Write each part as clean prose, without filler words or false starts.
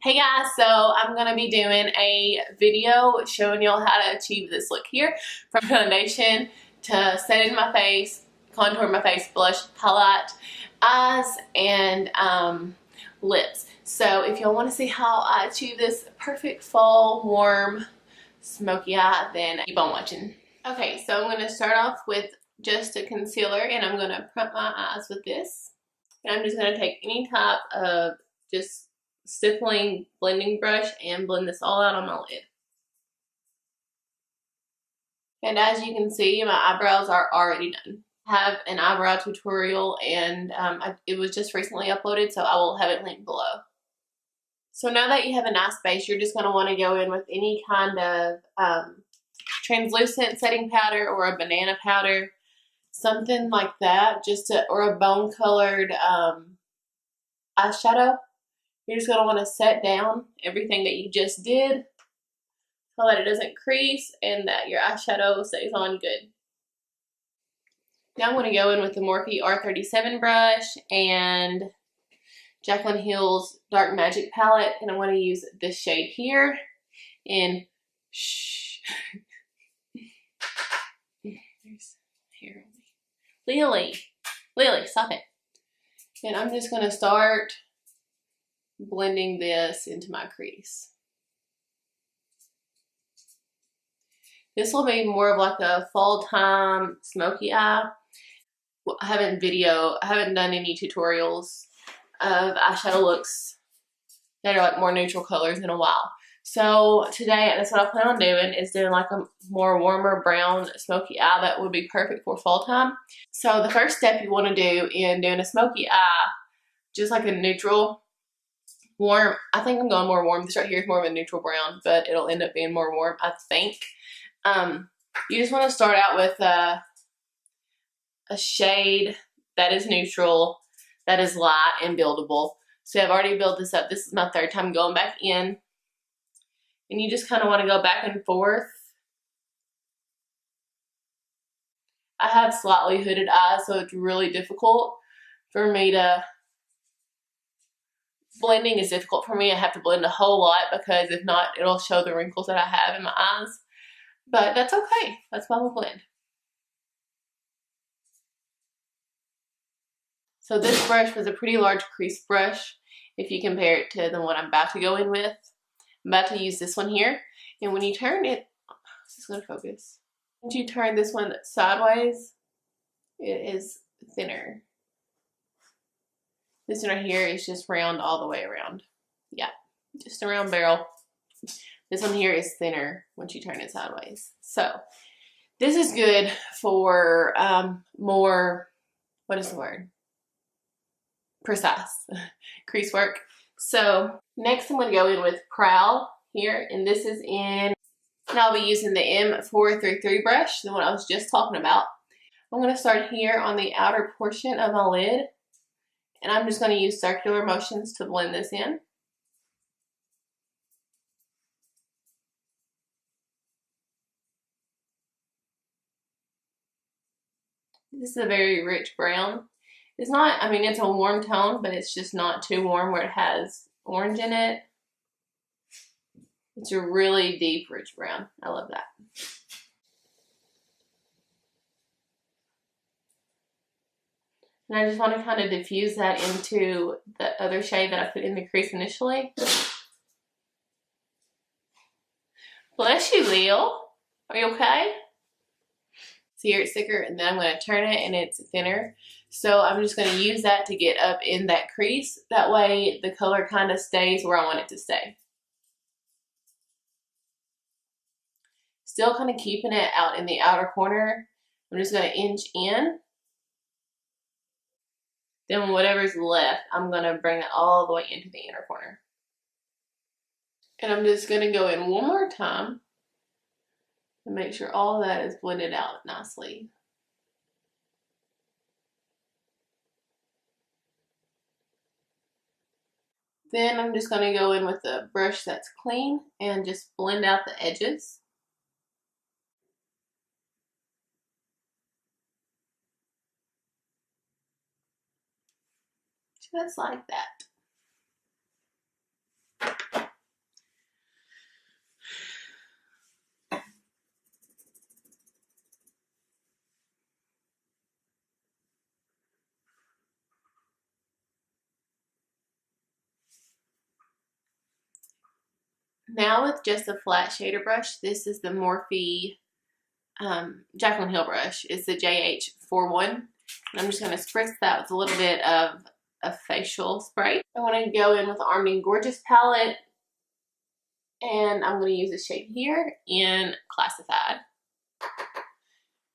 Hey guys, so I'm going to be doing a video showing y'all how to achieve this look here. From foundation to set in my face, contour my face, blush, highlight, eyes, and lips. So if y'all want to see how I achieve this perfect fall, warm, smoky eye, then keep on watching. Okay, so I'm going to start off with just a concealer and I'm going to prep my eyes with this. And I'm just going to take any type of just stippling blending brush and blend this all out on my lid. And as you can see, my eyebrows are already done. I have an eyebrow tutorial and it was just recently uploaded, so I will have it linked below. So now that you have a nice base, you're just going to want to go in with any kind of translucent setting powder or a banana powder, something like that, or a bone colored eyeshadow. You're just going to want to set down everything that you just did so that it doesn't crease and that your eyeshadow stays on good. Now I'm going to go in with the Morphe R37 brush and Jaclyn Hill's Dark Magic palette, and I'm going to use this shade here in Shh. There's hair on me. Lily, stop it. And I'm just going to start blending this into my crease. This will be more of like a fall time smoky eye. I haven't done any tutorials of eyeshadow looks that are like more neutral colors in a while. So today, that's what I plan on doing, is doing like a more warmer brown smoky eye that would be perfect for fall time. So the first step you want to do in doing a smoky eye, just like a neutral warm, I think I'm going more warm. This right here is more of a neutral brown, but it'll end up being more warm, I think. You just want to start out with a shade that is neutral, that is light and buildable. So I've already built this up. This is my third time going back in. And you just kind of want to go back and forth. I have slightly hooded eyes, so it's really difficult for me to... Blending is difficult for me. I have to blend a whole lot because if not, it'll show the wrinkles that I have in my eyes. But that's okay. That's why we'll blend. So this brush was a pretty large crease brush if you compare it to the one I'm about to go in with. I'm about to use this one here. And when you turn it, is this going to focus? Once you turn this one sideways, it is thinner. This one right here is just round all the way around. Yeah, just a round barrel. This one here is thinner once you turn it sideways. So this is good for more, what is the word? Precise crease work. So next I'm going to go in with Prowl here, and this is in, and I'll be using the M433 brush, the one I was just talking about. I'm going to start here on the outer portion of my lid, and I'm just going to use circular motions to blend this in. This is a very rich brown. It's not, I mean, it's a warm tone, but it's just not too warm where it has orange in it. It's a really deep, rich brown. I love that. And I just want to kind of diffuse that into the other shade that I put in the crease initially. Bless you, Lil. Are you okay? See here, it's thicker, and then I'm going to turn it and it's thinner. So I'm just going to use that to get up in that crease. That way the color kind of stays where I want it to stay. Still kind of keeping it out in the outer corner. I'm just going to inch in. Then whatever's left, I'm going to bring it all the way into the inner corner. And I'm just going to go in one more time and make sure all that is blended out nicely. Then I'm just going to go in with a brush that's clean and just blend out the edges. Just like that. Now with just a flat shader brush, this is the Morphe Jaclyn Hill brush. It's the JH41. And I'm just going to spritz that with a little bit of a facial spray. I want to go in with the Armed & Gorgeous palette, and I'm going to use the shade here in Classified.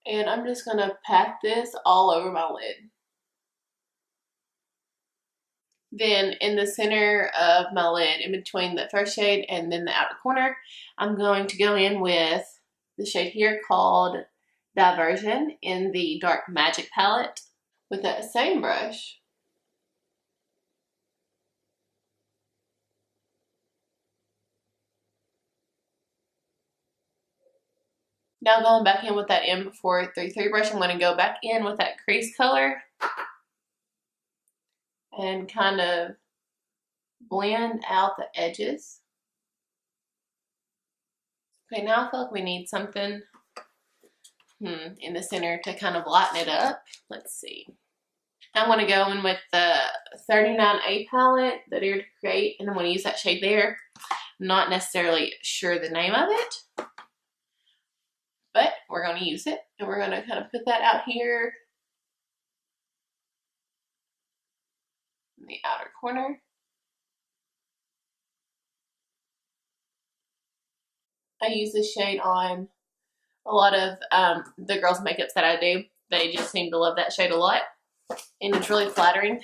And I'm just going to pat this all over my lid. Then in the center of my lid, in between the first shade and then the outer corner, I'm going to go in with the shade here called Diversion in the Dark Magic palette with that same brush. Now going back in with that M433 brush, I'm going to go back in with that crease color and kind of blend out the edges. Okay, now I feel like we need something in the center to kind of lighten it up. Let's see. I'm going to go in with the 39A palette, the Dare to Create, and I'm going to use that shade there. I'm not necessarily sure the name of it, but we're going to use it, and we're going to kind of put that out here in the outer corner. I use this shade on a lot of the girls' makeups that I do. They just seem to love that shade a lot, and it's really flattering.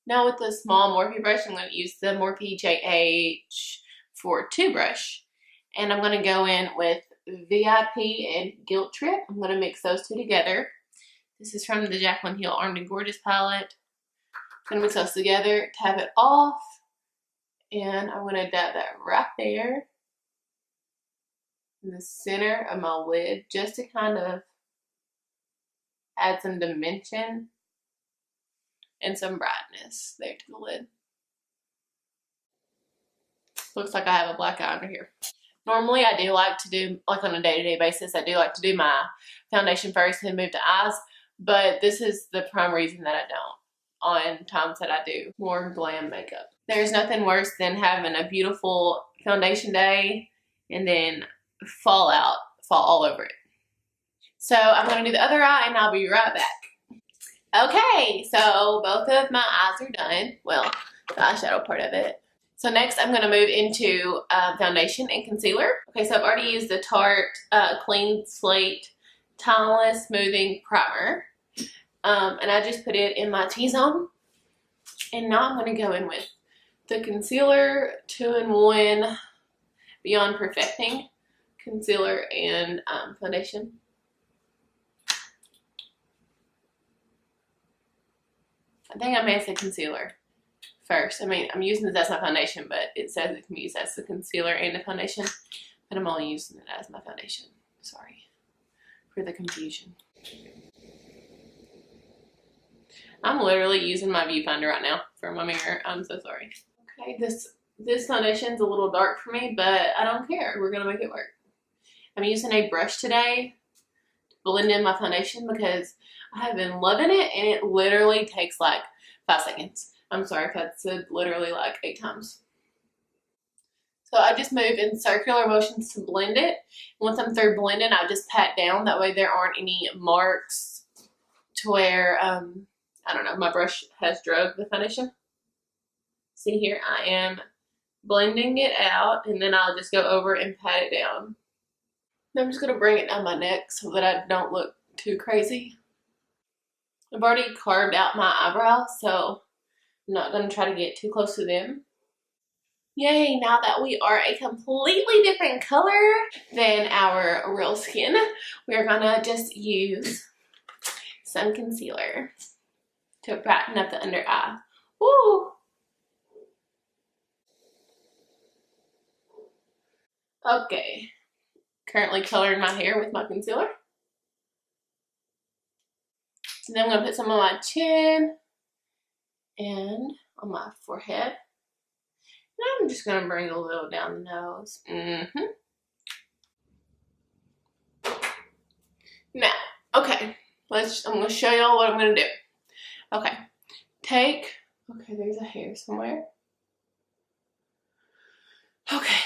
Now with the small Morphe brush, I'm going to use the Morphe JH42 brush, and I'm going to go in with VIP and Guilt Trip. I'm going to mix those two together. This is from the Jaclyn Hill Armed & Gorgeous palette. I'm going to mix those together, tap it off, and I'm going to dab that right there in the center of my lid, just to kind of add some dimension and some brightness there to the lid. Looks like I have a black eye under here. Normally I do like to do, like on a day-to-day basis, I do like to do my foundation first and move to eyes, but this is the prime reason that I don't on times that I do more glam makeup. There's nothing worse than having a beautiful foundation day and then fall all over it. So I'm going to do the other eye and I'll be right back. Okay, so both of my eyes are done. Well, the eyeshadow part of it. So next I'm going to move into foundation and concealer. Okay, so I've already used the Tarte Clean Slate Timeless Smoothing Primer. And I just put it in my T-zone. And now I'm going to go in with the concealer 2-in-1 Beyond Perfecting concealer and foundation. I think I may have said concealer first. I mean, I'm using this as my foundation, but it says it can be used as the concealer and the foundation, but I'm only using it as my foundation. Sorry for the confusion. I'm literally using my viewfinder right now for my mirror. I'm so sorry. Okay, this foundation's a little dark for me, but I don't care. We're gonna make it work. I'm using a brush today to blend in my foundation because I have been loving it, and it literally takes like 5 seconds. I'm sorry if I said literally like 8 times. So I just move in circular motions to blend it. Once I'm through blending, I just pat down. That way there aren't any marks to where, I don't know, my brush has drugged the foundation. See here, I am blending it out, and then I'll just go over and pat it down. I'm just going to bring it down my neck so that I don't look too crazy. I've already carved out my eyebrows, so I'm not going to try to get too close to them. Yay, now that we are a completely different color than our real skin, we're going to just use some concealer to brighten up the under eye. Woo! Okay. Currently coloring my hair with my concealer. And then I'm going to put some on my chin and on my forehead. And I'm just going to bring a little down the nose. Now, okay, I'm going to show y'all what I'm going to do. Okay, okay, there's a hair somewhere. Okay,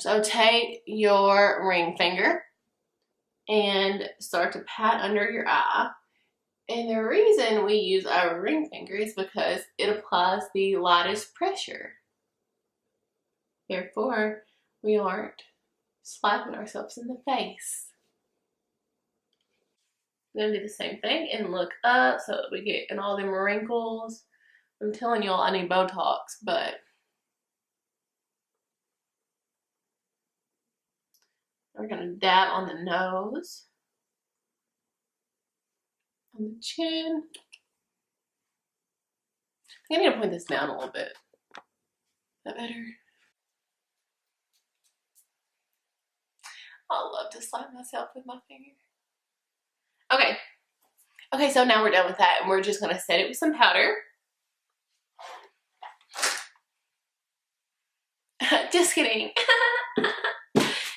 So take your ring finger and start to pat under your eye. And the reason we use our ring finger is because it applies the lightest pressure. Therefore, we aren't slapping ourselves in the face. We're gonna do the same thing and look up so that we get in all them wrinkles. I'm telling y'all I need Botox, but we're gonna dab on the nose, on the chin. I need to point this down a little bit. Is that better? I love to slap myself with my finger. Okay. Okay, so now we're done with that and we're just gonna set it with some powder. Just kidding.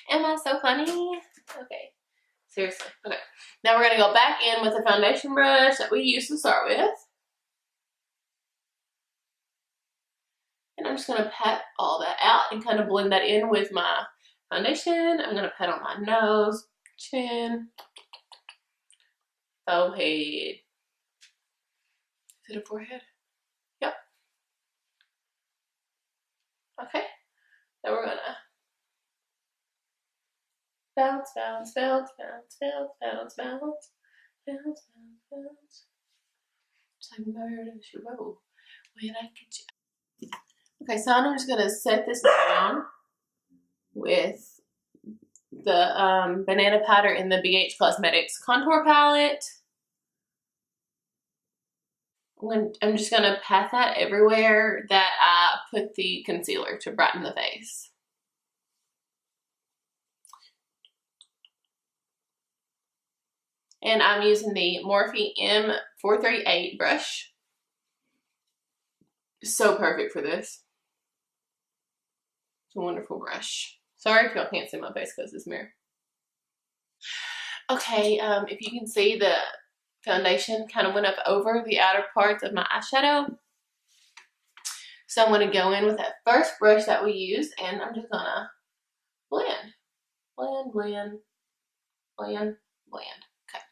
Am I so funny? Okay. Seriously. Okay. Now we're gonna go back in with the foundation brush that we used to start with. And I'm just gonna pat all that out and kind of blend that in with my foundation. I'm gonna pat on my nose, chin, forehead. Is it a forehead? Yep. Okay. Then we're gonna bounce, bounce, bounce, bounce, bounce, bounce, bounce, bounce, bounce, bounce. It's like murder, she wrote. When I get you. Okay, so I'm just gonna set this down with the banana powder in the BH Cosmetics contour palette. I'm just gonna pat that everywhere that I put the concealer to brighten the face. And I'm using the Morphe M438 brush. So perfect for this. It's a wonderful brush. Sorry if y'all can't see my face because of this mirror. Okay, if you can see, the foundation kind of went up over the outer parts of my eyeshadow. So I'm going to go in with that first brush that we used and I'm just going to blend. Blend, blend, blend, blend. Okay.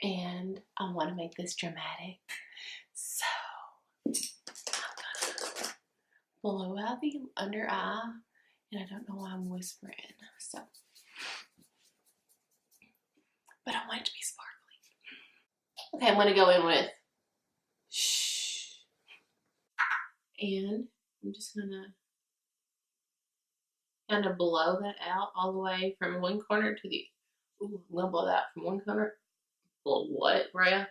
And I want to make this dramatic. So I'm going to blow out the under eye. And I don't know why I'm whispering. So, but I want it to be sparkly. Okay, I'm going to go in with shh. And I'm just going to kind of blow that out all the way from one corner to the, ooh, I'm going to blow that out from one corner. Blow what, Raya?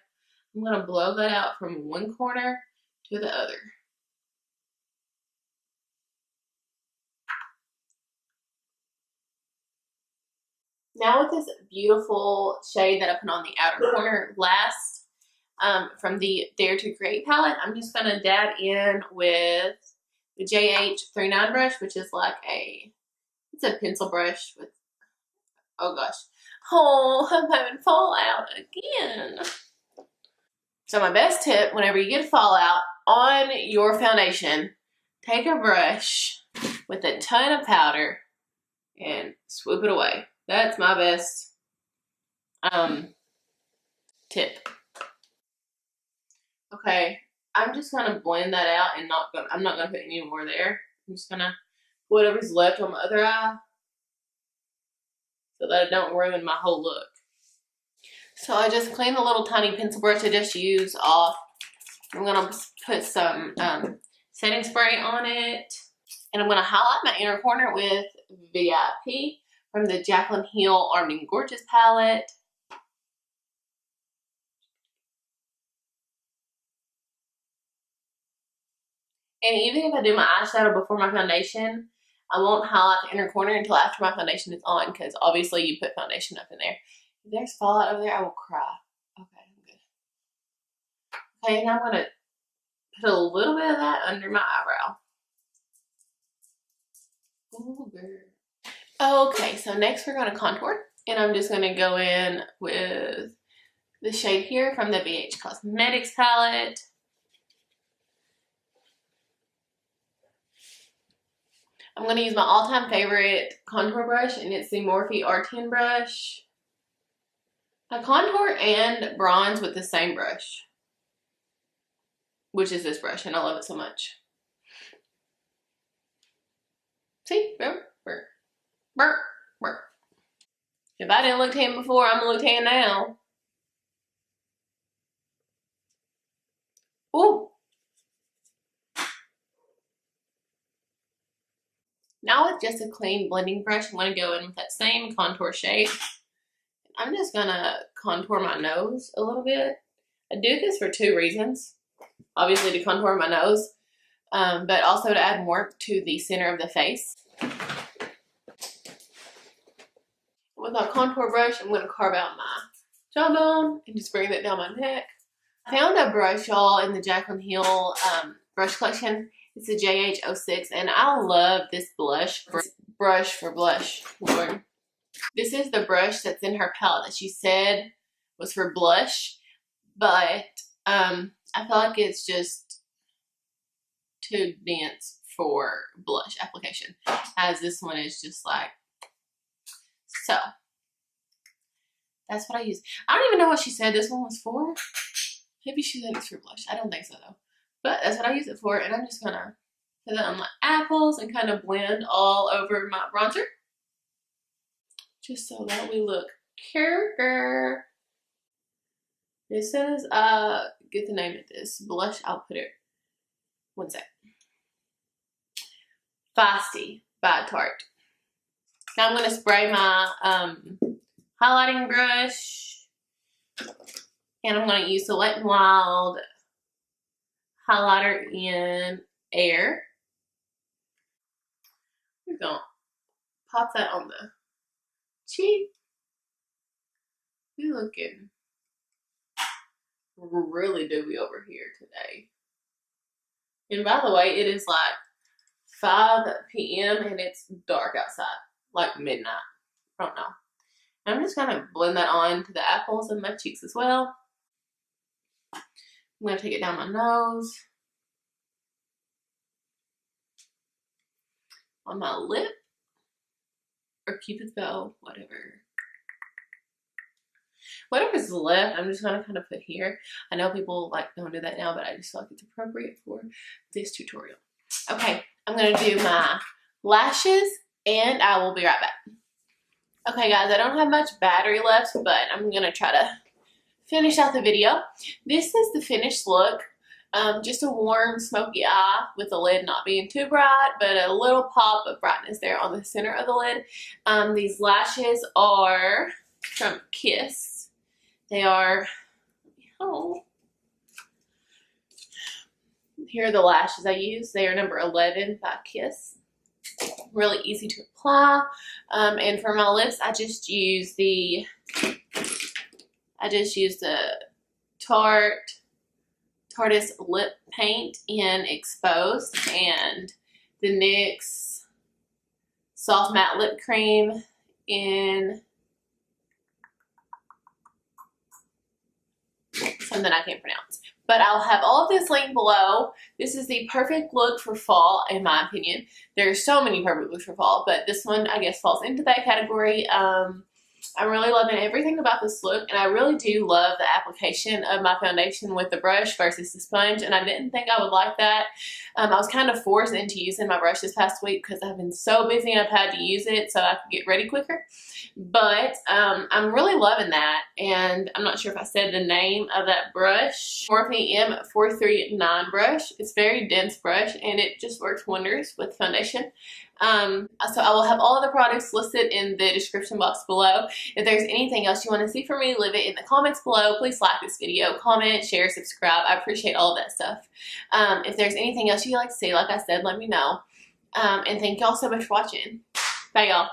I'm going to blow that out from one corner to the other. Now with this beautiful shade that I put on the outer corner last from the Dare to Create palette, I'm just going to dab in with the JH39 brush, which is like it's a pencil brush with, oh gosh. Oh, I'm having fallout again. So my best tip, whenever you get fallout on your foundation, take a brush with a ton of powder and swoop it away. That's my best tip. Okay, I'm just gonna blend that out and I'm not gonna put any more there. I'm just gonna put whatever's left on my other eye so that I don't ruin my whole look. So I just cleaned the little tiny pencil brush I just used off. I'm gonna put some setting spray on it. And I'm gonna highlight my inner corner with VIP from the Jaclyn Hill Armed and Gorgeous palette. And even if I do my eyeshadow before my foundation, I won't highlight the inner corner until after my foundation is on, because obviously you put foundation up in there. If there's fallout over there, I will cry. Okay, I'm good. Okay, and I'm gonna put a little bit of that under my eyebrow. Ooh, girl. Okay, so next we're gonna contour, and I'm just gonna go in with the shade here from the BH Cosmetics palette. I'm going to use my all-time favorite contour brush, and it's the Morphe R10 brush. I contour and bronze with the same brush, which is this brush, and I love it so much. See? Burr, burr, burr, burr. If I didn't look tan before, I'm going to look tan now. Ooh. Now with just a clean blending brush, I'm going to go in with that same contour shade. I'm just going to contour my nose a little bit. I do this for two reasons. Obviously to contour my nose, but also to add warmth to the center of the face. With my contour brush, I'm going to carve out my jawbone and just bring that down my neck. I found a brush, y'all, in the Jaclyn Hill brush collection. It's a JH06, and I love this brush for blush, Lord. This is the brush that's in her palette that she said was for blush, but I feel like it's just too dense for blush application, as this one is just like, so that's what I use. I don't even know what she said this one was for. Maybe she said it's for blush. I don't think so though. But that's what I use it for, and I'm just gonna put that on my apples and kind of blend all over my bronzer, just so that we look cute. As soon as I get the name of this blush, I'll put it. One sec. Feisty by Tarte. Now I'm gonna spray my highlighting brush, and I'm gonna use the Wet n Wild highlighter in Air. We're gonna pop that on the cheek. We looking really dewy over here today. And by the way, it is like 5 p.m. and it's dark outside, like midnight. I don't know. I'm just gonna blend that on to the apples and my cheeks as well. I'm gonna take it down my nose, on my lip, or Cupid's bow, whatever's left. I'm just gonna kind of put here. I know people like don't do that now, but I just feel like it's appropriate for this tutorial. Okay, I'm gonna do my lashes, and I will be right back. Okay guys, I don't have much battery left, but I'm gonna try to finish out the video. This is the finished look. Just a warm smoky eye with the lid not being too bright, but a little pop of brightness there on the center of the lid. These lashes are from Kiss. They are, oh, here are the lashes I use. They are number 11 by Kiss. Really easy to apply. And for my lips, I just use the Tarte's lip paint in Exposed, and the NYX soft matte lip cream in something I can't pronounce. But I'll have all of this linked below. This is the perfect look for fall, in my opinion. There's so many perfect looks for fall, but this one, I guess, falls into that category. I'm really loving everything about this look, and I really do love the application of my foundation with the brush versus the sponge, and I didn't think I would like that. I was kind of forced into using my brush this past week because I've been so busy and I've had to use it so I could get ready quicker. But I'm really loving that, and I'm not sure if I said the name of that brush. Morphe M439 brush. It's a very dense brush, and it just works wonders with foundation. So I will have all of the products listed in the description box below. If there's anything else you want to see from me, leave it in the comments below. Please like this video, comment, share, subscribe. I appreciate all of that stuff. If there's anything else you'd like to see, like I said, let me know. And thank y'all so much for watching. Bye, y'all.